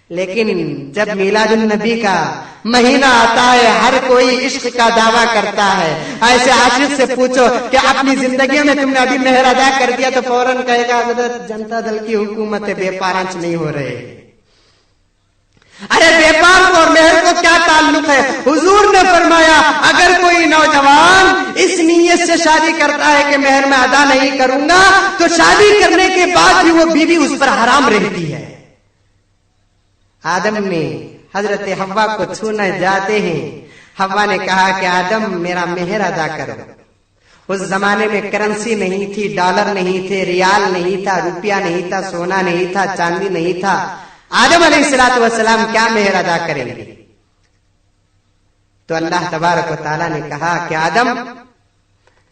لیکن جب میلاد النبی کا مہینہ آتا ہے, ہر کوئی عشق کا دعویٰ کرتا ہے. ایسے عاشق سے پوچھو کہ اپنی زندگی میں تم نے ابھی مہر ادا کر دیا, تو فوراً کہے گا حضرت جنتا دل کی حکومت ہے, بیپارانچ نہیں ہو رہے. ارے بیپار کو اور مہر کو کیا تعلق ہے؟ حضور نے فرمایا اگر کوئی نوجوان اس نیت سے شادی کرتا ہے کہ مہر میں ادا نہیں کروں گا, تو شادی کرنے کے بعد بھی وہ بیوی اس پر حرام رہتی ہے. آدم نے حضرت حوا کو چھونا جاتے ہیں, حوا نے کہا کہ آدم میرا مہر ادا کرو. اس زمانے میں کرنسی نہیں تھی, ڈالر نہیں تھے, ریال نہیں تھا, روپیہ نہیں تھا, سونا نہیں تھا, چاندی نہیں تھا. آدم علیہ السلام کیا مہر ادا کریں گے؟ تو اللہ تبارک و تعالیٰ نے کہا کہ آدم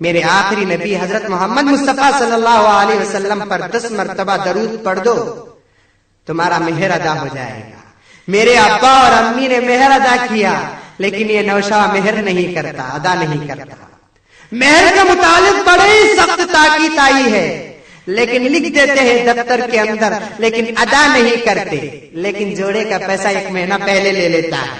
میرے آخری نبی حضرت محمد مصطفیٰ صلی اللہ علیہ وسلم پر 10 مرتبہ درود پڑھ دو, تمہارا مہر ادا ہو جائے گا. میرے ابا اور امی نے مہر ادا کیا, لیکن یہ نوشا مہر نہیں کرتا, ادا نہیں کرتا. مہر کے متعلق بڑی سخت تاکید آئی ہے, لیکن لکھ دیتے ہیں دفتر کے اندر, لیکن ادا نہیں کرتے. لیکن جوڑے کا پیسہ 1 مہینہ پہلے لے لیتا ہے.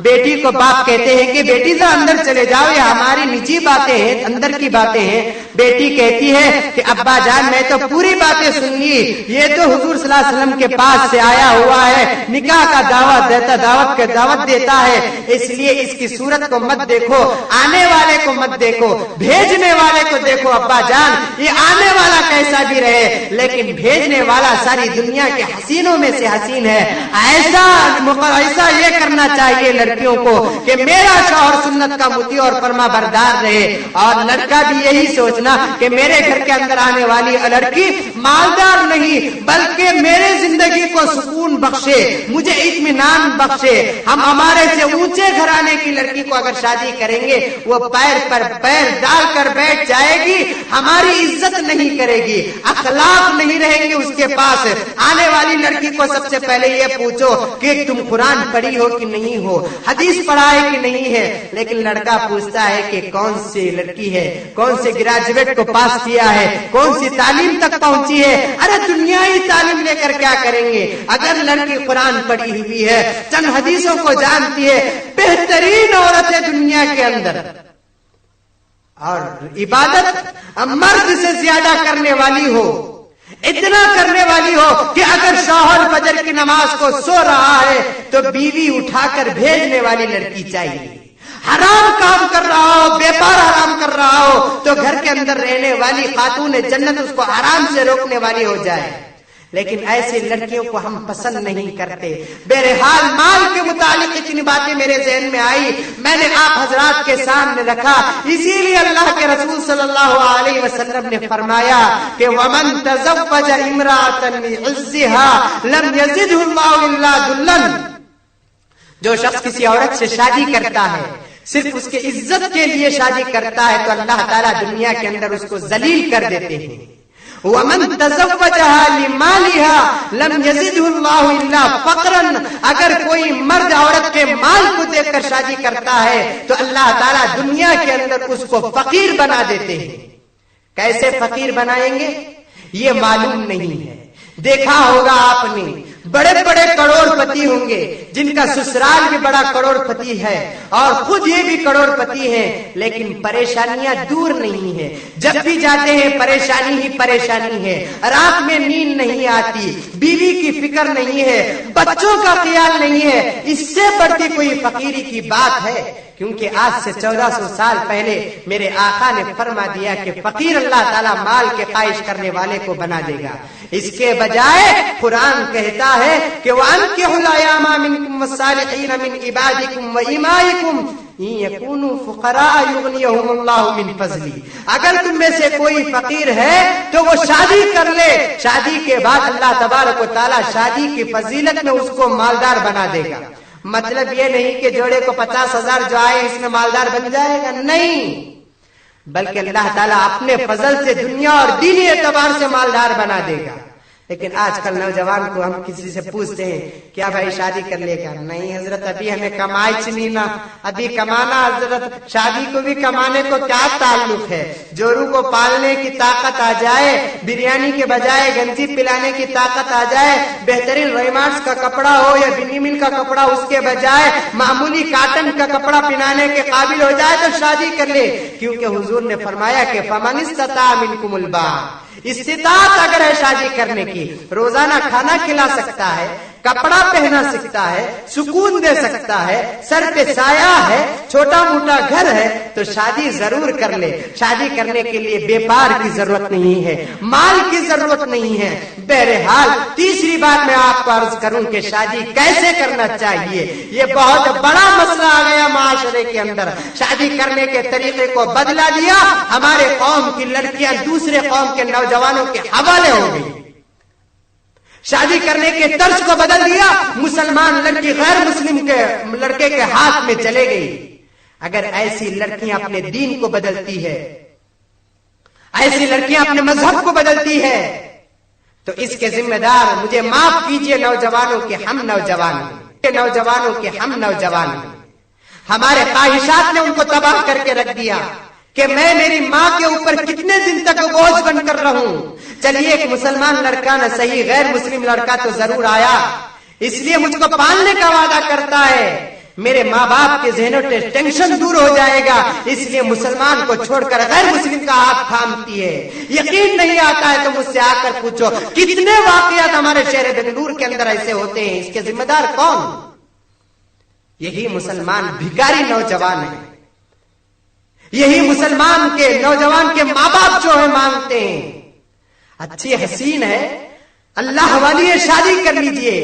بیٹی کو باپ کہتے ہیں کہ بیٹی ذرا اندر چلے جاؤ، یہ ہماری نجی باتیں ہیں، اندر کی باتیں ہیں۔ بیٹی کہتی ہے کہ ابا جان میں تو پوری باتیں سن لی، یہ تو حضور صلی اللہ علیہ وسلم کے پاس سے آیا ہوا ہے، نکاح کا دعوت دیتا ہے، اس لیے اس کی صورت کو مت دیکھو، آنے والے کو مت دیکھو، بھیجنے والے کو دیکھو ابا جان، یہ آنے والا کیسا بھی رہے لیکن بھیجنے والا ساری دنیا کے حسینوں میں سے حسین ہے۔ ایسا یہ کرنا چاہیے لڑکیوں کو کہ میرا شوہر سنت کا مطیع اور فرما بردار رہے، اور لڑکا بھی یہی سوچنا کہ میرے گھر کے اندر آنے والی لڑکی مالدار نہیں بلکہ میرے زندگی کو سکون بخشے، مجھے اطمینان بخشے۔ ہم ہمارے سے اونچے گھرانے کی لڑکی کو اگر شادی کریں گے وہ پیر پر پیر ڈال کر بیٹھ جائے گی، ہماری عزت نہیں کرے گی، اخلاق نہیں رہیں گے اس کے پاس۔ آنے والی لڑکی کو سب سے پہلے یہ پوچھو کہ تم قرآن پڑھی ہو کہ نہیں ہو، حدیث پڑھا ہے کہ نہیں ہے، لیکن لڑکا پوچھتا ہے کہ کون سی لڑکی ہے، کون سے گریجویٹ کو پاس کیا ہے، کون سی تعلیم تک پہنچی ہے۔ ارے دنیائی تعلیم لے کر کیا کریں گے؟ اگر لڑکی قرآن پڑھی ہوئی ہے، چند حدیثوں کو جانتی ہے، بہترین عورت ہے دنیا کے اندر، اور عبادت مرد سے زیادہ کرنے والی ہو، اتنا کرنے والی ہو کہ اگر شوہر فجر کی نماز کو سو رہا ہے تو بیوی اٹھا کر بھیجنے والی لڑکی چاہیے۔ حرام کام کر رہا ہو، بیپار حرام کر رہا ہو تو گھر کے اندر رہنے والی خاتون جنت اس کو حرام سے روکنے والی ہو جائے، لیکن ایسی لڑکیوں کو ہم پسند نہیں کرتے۔ بہرحال مال کے متعلق اتنی باتیں میرے ذہن میں آئی، میں نے آپ حضرات کے سامنے رکھا، اسی لیے اللہ کے رسول صلی اللہ علیہ وسلم نے فرمایا کہ وَمَن تَزَوَّجَ امْرَأَةً لِعِزِّهَا لَمْ يَزِدْهُ اللَّهُ إِلَّا ذُلًّا، جو شخص کسی عورت سے شادی کرتا ہے صرف اس کے عزت کے لیے شادی کرتا ہے تو اللہ تعالیٰ دنیا کے اندر اس کو ذلیل کر دیتے ہیں۔ وَمَن تَزَوَّجَهَا لِمَالِهَا لَمْ يَزِدْهُ اللَّهُ إِلَّا فَقْرًا، اگر کوئی مرد عورت کے مال کو دیکھ کر شادی کرتا ہے تو اللہ تعالیٰ دنیا کے اندر اس کو فقیر بنا دیتے ہیں۔ کیسے فقیر بنائیں گے یہ معلوم نہیں ہے، دیکھا ہوگا آپ نے بڑے بڑے کروڑ پتی ہوں گے جن کا سسرال بھی بڑا کروڑ پتی ہے اور خود یہ بھی کروڑ پتی ہے، لیکن پریشانیاں دور نہیں ہے، جب بھی جاتے ہیں پریشانی ہی پریشانی ہے، رات میں نیند نہیں آتی، بیوی کی فکر نہیں ہے، بچوں کا خیال نہیں ہے۔ اس سے بڑھتی کوئی فقیری کی بات ہے؟ کیونکہ آج سے 1400 سال پہلے میرے آقا نے فرما دیا کہ فقیر اللہ تعالیٰ مال کے خواہش کرنے والے کو بنا دے گا۔ اس کے بجائے قرآن کہتا ہے کہ وَأَنكِحُوا الْأَيَامَ مِنكُمْ وَالصَّالِحِينَ مِنْ عِبَادِكُمْ وَإِمَائِكُمْ إِن يَكُونُوا فُقَرَاءَ يُغْنِيَهُمُ اللَّهُ مِنْ فَضْلِهِ، اگر تم میں سے کوئی فقیر ہے تو وہ شادی کر لے، شادی کے بعد اللہ تبارک و تعالیٰ شادی کی فضیلت میں اس کو مالدار بنا دے گا۔ مطلب یہ نہیں کہ جوڑے کو 50,000 جو آئے اس میں مالدار بن جائے گا، نہیں، بلکہ اللہ تعالیٰ اپنے فضل سے دنیا اور دینی اعتبار سے مالدار بنا دے گا۔ لیکن آج کل نوجوان کو ہم کسی سے پوچھتے ہیں کیا بھائی شادی کر لے گا؟ نہیں حضرت ابھی ہمیں کمائی چنی نا، ابھی کمانا حضرت، شادی کو بھی کمانے کو کیا تعلق ہے؟ جورو کو پالنے کی طاقت آ جائے، بریانی کے بجائے گنجی پلانے کی طاقت آ جائے، بہترین ریمانڈس کا کپڑا ہو یا بنی مل کا کپڑا اس کے بجائے معمولی کاٹن کا کپڑا پہنانے کے قابل ہو جائے تو شادی کر لے، کیونکہ حضور نے فرمایا کہ فَمَنِ اسْتَطَاعَ مِنْكُمُ الْبَاءَ، استطاعت اگر ہے شادی کرنے کی، روزانہ کھانا کھلا سکتا ہے، کپڑا پہنا سکتا ہے، سکون دے سکتا ہے، سر پہ سایہ ہے، چھوٹا موٹا گھر ہے تو شادی ضرور کر لے۔ شادی کرنے کے لیے بیپار کی ضرورت نہیں ہے، مال کی ضرورت نہیں ہے۔ بہرحال تیسری بات میں آپ کو عرض کروں کہ شادی کیسے کرنا چاہیے، یہ بہت بڑا مسئلہ آ گیا معاشرے کے اندر، شادی کرنے کے طریقے کو بدلا دیا، ہمارے قوم کی لڑکیاں دوسرے قوم کے نوجوانوں کے حوالے ہو گئی، شادی کرنے کے طرز کو بدل دیا، مسلمان لڑکی غیر مسلم کے لڑکے کے ہاتھ میں چلے گئی۔ اگر ایسی لڑکیاں اپنے دین کو بدلتی ہے، ایسی لڑکیاں اپنے مذہب کو بدلتی ہے تو اس کے ذمہ دار مجھے معاف کیجئے نوجوانوں کے ہم نوجوان ہیں، ہمارے خواہشات نے ان کو تباہ کر کے رکھ دیا کہ میں میری ماں کے اوپر کتنے دن تک بوجھ بن کر رہوں۔ چلیے ایک مسلمان لڑکا نہ صحیح غیر مسلم لڑکا تو ضرور آیا، اس لیے مجھ کو پالنے کا وعدہ کرتا ہے، میرے ماں باپ کے ذہنوں سے ٹینشن دور ہو جائے گا، اس لیے مسلمان کو چھوڑ کر غیر مسلم کا ہاتھ تھامتی ہے۔ یقین نہیں آتا ہے تو مجھ سے آ کر پوچھو کتنے واقعات ہمارے شہر بنگلور کے اندر ایسے ہوتے ہیں، اس کے ذمہ دار کون؟ یہی مسلمان بھکاری نوجوان ہیں، یہی مسلمان کے نوجوان کے ماں باپ جو ہے مانگتے ہیں اچھی حسین ہے، اللہ والی ہے، شادی کر لیجئے،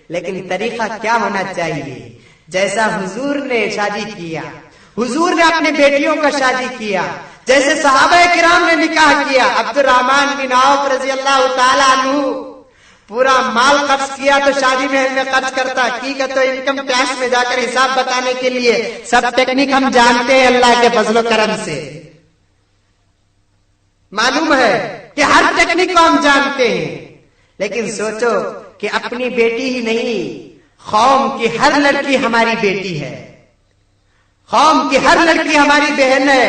لیکن طریقہ کیا ہونا چاہیے؟ جیسا حضور نے شادی کیا، حضور نے اپنی بیٹیوں کا شادی کیا، جیسے صحابہ کرام نے نکاح کیا۔ عبد الرحمن بن عوف رضی اللہ تعالیٰ عنہ پورا مال قرض کیا تو شادی محل میں خرچ کرتا، کی کہ تو انکم ٹیکس میں جا کر حساب بتانے کے لیے سب ٹیکنیک ہم جانتے ہیں اللہ کے فضل و کرم سے، معلوم ہے کہ ہر ٹیکنیک کو ہم جانتے ہیں، لیکن سوچو کہ اپنی بیٹی ہی نہیں، قوم کی ہر لڑکی ہماری بیٹی ہے، قوم کی ہر لڑکی ہماری بہن ہے،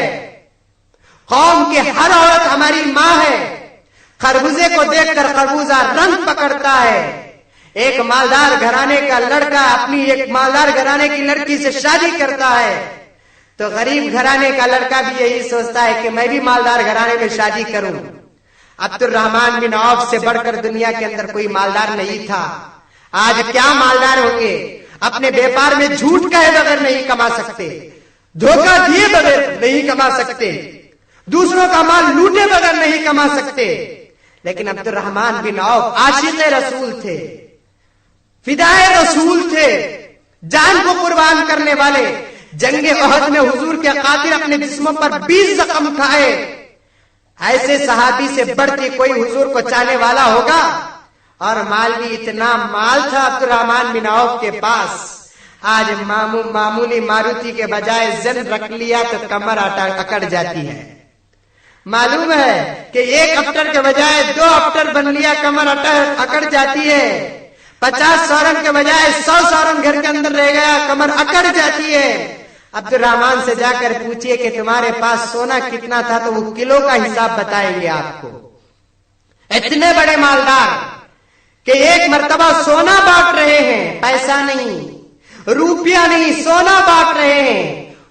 قوم کی ہر عورت ہماری ماں ہے۔ خربوزے کو دیکھ کر خربوزہ رنگ پکڑتا ہے۔ ایک مالدار گھرانے کا لڑکا اپنی ایک مالدار گھرانے کی لڑکی سے شادی کرتا ہے تو غریب گھرانے کا لڑکا بھی یہی سوچتا ہے کہ میں بھی مالدار گھرانے میں شادی کروں۔ عبد الرحمن بن عوف سے بڑھ کر دنیا کے اندر کوئی مالدار نہیں تھا۔ آج کیا مالدار ہوں گے؟ اپنے بیپار میں جھوٹ کہے بغیر نہیں کما سکتے، دھوکہ دیے بغیر نہیں کما سکتے، دوسروں کا مال لوٹے بغیر نہیں کما سکتے، لیکن عبد الرحمن بن عوف عاشق رسول تھے، فدائے رسول تھے، جان کو قربان کرنے والے۔ جنگ احد میں حضور کے قاتل اپنے جسموں پر 20 زخم کھائے۔ ایسے صحابی سے بڑھ کے کوئی حضور کو چاہنے والا ہوگا؟ اور مال بھی اتنا مال تھا عبد الرحمن بن عوف کے پاس۔ آج معمولی ماروتی کے بجائے زن رکھ لیا تو کمر اکڑ جاتی ہے۔ معلوم ہے کہ ایک افٹر کے بجائے 2 افٹر بن لیا، کمر اکڑ جاتی ہے۔ 50 سورن کے بجائے 100 سورن گھر کے اندر رہ گیا، کمر اکڑ جاتی ہے۔ عبد الرحمن سے جا کر پوچھئے کہ تمہارے پاس سونا کتنا تھا تو وہ کلو کا حساب بتائیں گے آپ کو۔ اتنے بڑے مالدار کہ ایک مرتبہ سونا بانٹ رہے ہیں، پیسہ نہیں، روپیہ نہیں، سونا بانٹ رہے ہیں،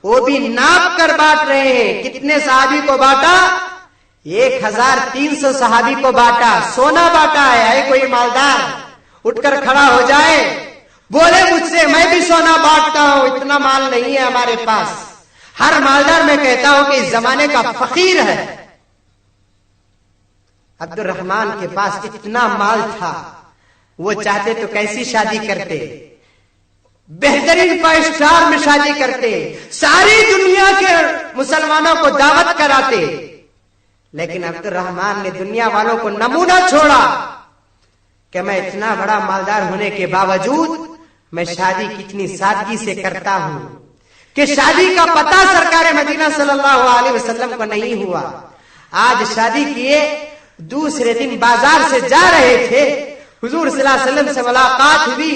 وہ بھی ناپ کر بانٹ رہے ہیں۔ کتنے صحابی کو بانٹا؟ 1300 صحابی کو بانٹا، سونا بانٹا ہے۔ کوئی مالدار اٹھ کر کھڑا ہو جائے، بولے مجھ سے میں بھی سونا بانٹتا ہوں، اتنا مال نہیں ہے ہمارے پاس۔ ہر مالدار میں کہتا ہوں کہ اس زمانے کا فقیر ہے۔ عبد الرحمن کے پاس اتنا مال تھا، وہ چاہتے تو کیسی شادی کرتے؟ بہترین 5 اسٹار میں شادی کرتے، ساری دنیا کے مسلمانوں کو دعوت کراتے، لیکن عبد الرحمن نے دنیا والوں کو نمونہ چھوڑا کہ میں اتنا بڑا مالدار ہونے کے باوجود میں شادی کتنی سادگی سے کرتا ہوں کہ شادی کا پتہ سرکار مدینہ صلی اللہ علیہ وسلم کو نہیں ہوا۔ آج شادی کیے، دوسرے دن بازار سے جا رہے تھے، حضور صلی اللہ علیہ وسلم سے ملاقات ہوئی،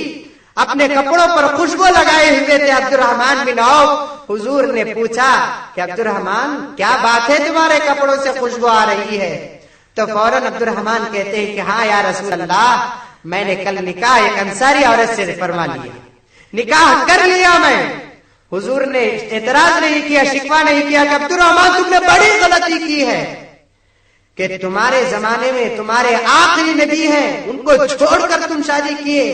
اپنے کپڑوں پر خوشبو لگائے ہوئے تھے عبد الرحمن بن عوف۔ حضور نے پوچھا کہ عبد الرحمن کیا بات ہے تمہارے کپڑوں سے خوشبو آ رہی ہے؟ تو فوراً عبد الرحمن کہتے ہیں کہ ہاں یا رسول اللہ، میں نے کل نکاح ایک انصاری عورت سے فرما لیا، نکاح کر لیا میں۔ حضور نے اعتراض نہیں کیا، شکوہ نہیں کیا کہ عبد الرحمن تم نے بڑی غلطی کی ہے کہ تمہارے زمانے میں تمہارے آخری نبی ہیں، ان کو چھوڑ کر تم شادی کیے۔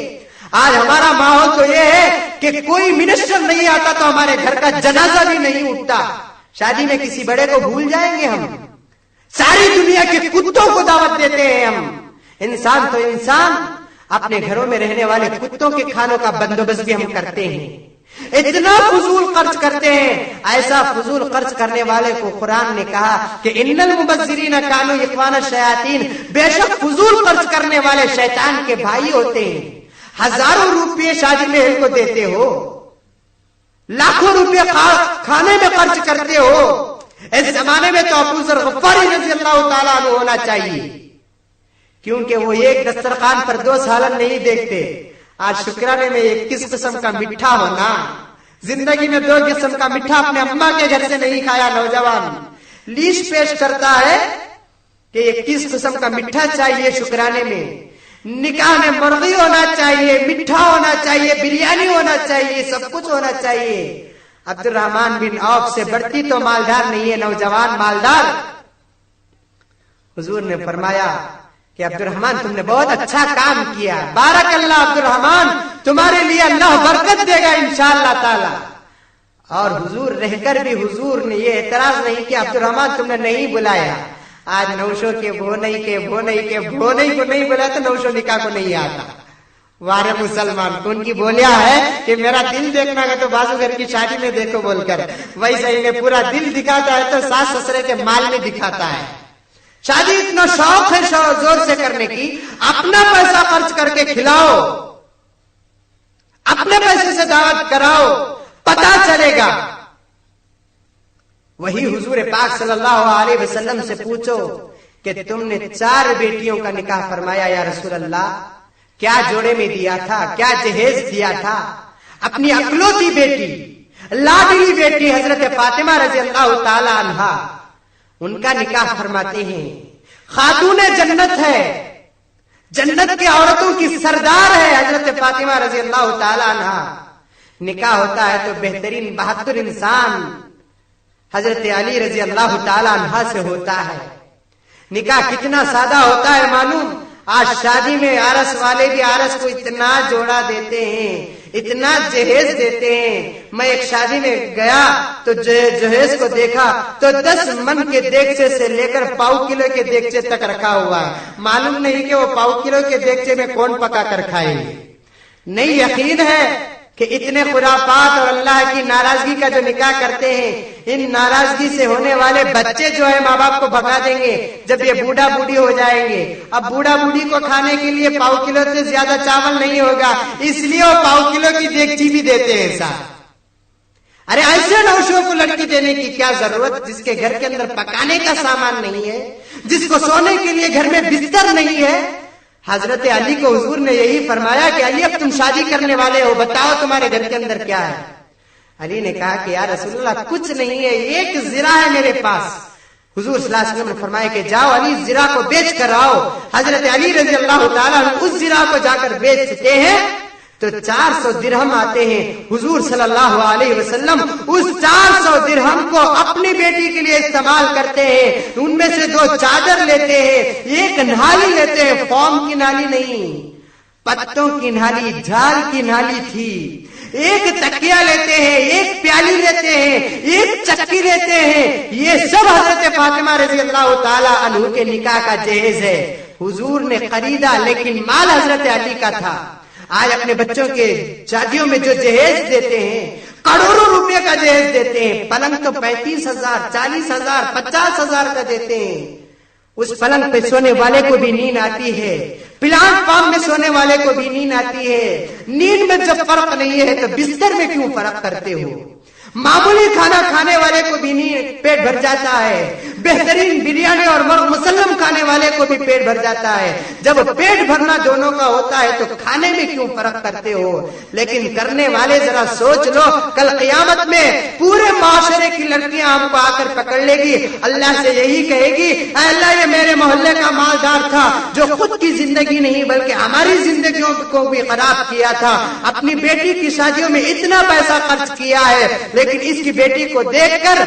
آج ہمارا ماحول تو یہ ہے کہ کوئی منسٹر نہیں آتا تو ہمارے گھر کا جنازہ بھی نہیں اٹھتا۔ شادی میں کسی بڑے کو بھول جائیں گے ہم؟ ساری دنیا کے کتوں کو دعوت دیتے ہیں ہم۔ انسان تو انسان، اپنے گھروں میں رہنے والے کتوں کے کھانوں کا بندوبست بھی ہم کرتے ہیں۔ اتنا فضول خرچ کرتے ہیں، ایسا فضول خرچ کرنے والے کو قرآن نے کہا کہ ان المبذرین کانوا اخوان الشیاطین، بے شک فضول خرچ کرنے والے شیطان کے بھائی ہوتے ہیں۔ ہزاروں روپے شادی محل کو دیتے ہو، لاکھوں روپے کھانے میں خرچ کرتے ہو، اس زمانے میں تو ابو ذر غفاری رضی اللہ تعالیٰ عنہ ہونا چاہیے، کیونکہ وہ ایک دسترخوان پر 2 سالن نہیں دیکھتے۔ آج شکرانے میں 21 قسم کا میٹھا ہونا، زندگی میں 2 قسم کا میٹھا اپنے اماں کے گھر سے نہیں کھایا۔ نوجوان لیسٹ پیش کرتا ہے کہ 21 قسم کا میٹھا چاہیے شکرانے میں، نکاح میں مرغی ہونا چاہیے، میٹھا ہونا چاہیے، بریانی ہونا چاہیے، سب کچھ ہونا چاہیے۔ عبد الرحمن بن عوف سے بڑھتی تو مالدار نہیں ہے، نوجوان مالدار۔ حضور نے فرمایا کہ عبد الرحمن تم نے بہت اچھا کام کیا، بارک اللہ عبد الرحمن، تمہارے لیے اللہ برکت دے گا انشاءاللہ تعالی۔ اور حضور رہ کر بھی حضور نے یہ اعتراض نہیں کیا عبد الرحمن تم نے نہیں بلایا۔ آج نوشوں کے بھونئی کے بھونئی کو نہیں بلایا تو نوشوں نکاح کو نہیں آتا۔ وارے مسلمان کون کی بولیا ہے کہ میرا دل دیکھنا ہے تو بازو گھر کی شادی میں دیکھو بول کر، ویسے انہیں پورا دل دکھاتا ہے تو ساس سسرے کے مال میں دکھاتا ہے۔ شادی اتنا شوق ہے زور سے کرنے کی، اپنا پیسہ خرچ کر کے کھلاؤ، اپنے پیسے سے دعوت کراؤ، پتا چلے گا۔ وہی حضور پاک صلی اللہ علیہ وسلم سے پوچھو کہ تم نے 4 بیٹیوں کا نکاح فرمایا یا رسول اللہ، کیا جوڑے میں دیا تھا، کیا جہیز دیا تھا؟ اپنی اکلوتی بیٹی، لاڈلی بیٹی حضرت فاطمہ رضی اللہ تعالی عنہا، ان کا نکاح فرماتے ہیں۔ خاتون جنت ہے، جنت کے عورتوں کی سردار ہے حضرت فاطمہ رضی اللہ تعالی عنہا۔ نکاح ہوتا ہے تو بہترین بہادر انسان حضرت علی رضی اللہ تعالی عنہ سے ہوتا ہے۔ نکاح کتنا سادہ ہوتا ہے معلوم؟ آج شادی میں عرس والے بھی عرس کو اتنا جوڑا دیتے ہیں، اتنا جہیز دیتے ہیں۔ میں ایک شادی میں گیا تو جہیز کو دیکھا تو 10 من کے دیگچے سے لے کر پاؤ کلو کے دیگچے تک رکھا ہوا ہے۔ معلوم نہیں کہ وہ پاؤ کلو کے دیگچے میں کون پکا کر کھائیں گے۔ نہیں یقین ہے کہ اتنے خرافات اور اللہ کی ناراضگی کا جو نکاح کرتے ہیں، ان ناراضگی سے ہونے والے بچے جو ہے ماں باپ کو بھگا دیں گے جب یہ بوڑھا بوڑھی ہو جائیں گے۔ اب بوڑھا بوڑھی کو کھانے کے لیے پاؤ کلو سے زیادہ چاول نہیں ہوگا، اس لیے وہ پاؤ کلو کی دیگچی بھی دیتے ہیں ساتھ۔ ارے ایسے نوشوں کو لڑکی دینے کی کیا ضرورت جس کے گھر کے اندر پکانے کا سامان نہیں ہے، جس کو سونے کے لیے گھر میں بستر نہیں ہے۔ حضرت علی کو حضور نے یہی فرمایا کہ علی اب تم شادی کرنے والے ہو، بتاؤ تمہارے گھر کے اندر کیا ہے؟ علی نے کہا کہ یا رسول اللہ کچھ نہیں ہے، ایک زرہ ہے میرے پاس۔ حضور صلی اللہ علیہ وسلم نے فرمایا کہ جاؤ علی زرہ کو بیچ کر آؤ۔ حضرت علی رضی اللہ تعالیٰ عنہ اس زرہ کو جا کر بیچتے ہیں تو 400 درہم آتے ہیں۔ حضور صلی اللہ علیہ وسلم اس 400 درہم کو اپنی بیٹی کے لیے استعمال کرتے ہیں۔ ان میں سے 2 چادر لیتے ہیں، 1 نالی لیتے ہیں، فوم کی نالی نہیں، پتوں کی نالی، جھال کی نالی تھی۔ 1 تکیہ لیتے ہیں، 1 پیالی لیتے ہیں، 1 چکی لیتے ہیں۔ یہ سب حضرت فاطمہ رضی اللہ تعالی عنہ کے نکاح کا جہیز ہے۔ حضور نے خریدا لیکن مال حضرت علی کا تھا۔ آج اپنے بچوں کے شادیوں میں جو جہیز دیتے ہیں، کروڑوں روپے کا جہیز دیتے ہیں۔ پلنگ تو 35,000 40,000 50,000 کا دیتے ہیں۔ اس پلنگ پہ سونے والے کو بھی نیند آتی ہے، پلان فارم میں سونے والے کو بھی نیند آتی ہے۔ نیند میں جب فرق نہیں ہے تو بستر میں کیوں فرق کرتے ہو؟ معمولی کھانا کھانے والے کو بھی نہیں پیٹ بھر جاتا ہے، بہترین بریانی اور مرغ مسلم کھانے والے کو بھی پیٹ بھر جاتا ہے۔ جب پیٹ بھرنا دونوں کا ہوتا ہے تو کھانے میں کیوں فرق کرتے ہو؟ لیکن کرنے والے ذرا سوچ لو، کل قیامت میں پورے معاشرے کی لڑکیاں ہم کو آ کر پکڑ لے گی، اللہ سے یہی کہے گی اے اللہ یہ میرے محلے کا مالدار تھا جو خود کی زندگی نہیں بلکہ ہماری زندگیوں کو بھی خراب کیا تھا، اپنی بیٹی کی شادیوں میں اتنا پیسہ خرچ کیا ہے، لیکن اس کی بیٹی کو دیکھ کر،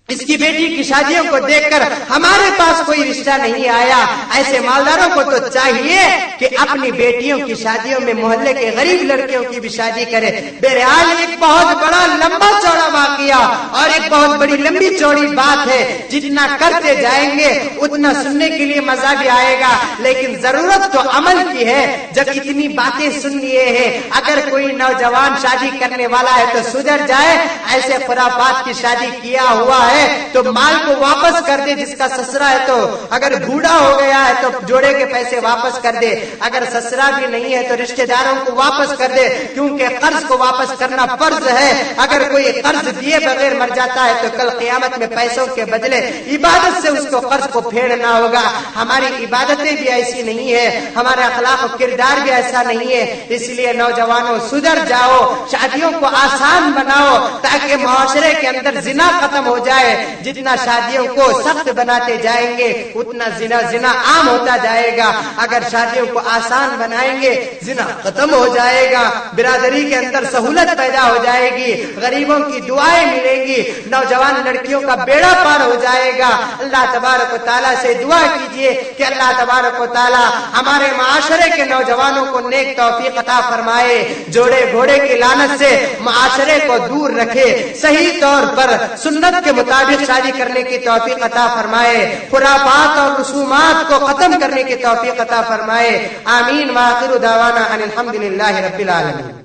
اس کی بیٹی کی شادیوں کو دیکھ کر ہمارے پاس کوئی رشتہ نہیں آیا۔ ایسے مالداروں کو تو چاہیے کہ اپنی بیٹیوں کی شادیوں میں محلے کے غریب لڑکیوں کی بھی شادی کرے۔ بہرحال ایک بہت بڑا لمبا چوڑا واقعہ اور ایک بہت بڑی لمبی چوڑی بات ہے، جتنا کرتے جائیں گے اتنا سننے کے لیے مزہ بھی آئے گا، لیکن ضرورت تو عمل کی ہے۔ جب اتنی باتیں سن لیے ہیں، اگر کوئی نوجوان شادی کرنے والا ہے تو سدھر جائے، ایسے خرافات کی شادی کیا ہوا ہے تو مال کو واپس کر دے۔ جس کا سسرا ہے تو اگر بوڑھا ہو گیا ہے تو جوڑے کے پیسے واپس کر دے، اگر سسرا بھی نہیں ہے تو رشتہ داروں کو واپس کر دے، کیونکہ قرض کو واپس کرنا فرض ہے۔ اگر کوئی قرض دیے بغیر مر جاتا ہے تو کل قیامت میں پیسوں کے بدلے عبادت سے اس کو قرض کو پھیرنا ہوگا۔ ہماری عبادتیں بھی ایسی نہیں ہے، ہمارا اخلاق و کردار بھی ایسا نہیں ہے۔ اس لیے نوجوانوں سدھر جاؤ، شادیوں کو آسان بناؤ تاکہ معاشرے کے اندر زنا ختم ہو جائے، ہے جتنا شادیوں کو سخت بناتے جائیں گے اتنا زنا عام ہوتا جائے گا. اگر شادیوں کو آسان بنائیں گے زنا ختم ہو جائے گا, برادری کے اندر سہولت پیدا ہو جائے گی, غریبوں کی دعائیں ملیں گی, نوجوان لڑکیوں کا بیڑا پار ہو جائے گا. اللہ تبارک و تعالیٰ سے دعا کیجئے کہ اللہ تبارک و تعالیٰ ہمارے معاشرے کے نوجوانوں کو نیک توفیق عطا فرمائے, جوڑے گھوڑے کی لعنت سے معاشرے کو دور رکھے, صحیح طور پر سنت کے مطابق شادی کرنے کی توفیق عطا فرمائے, خرافات اور رسومات کو ختم کرنے کی توفیق عطا فرمائے. آمین. وآخر دعوانا ان الحمد للہ رب العالمین.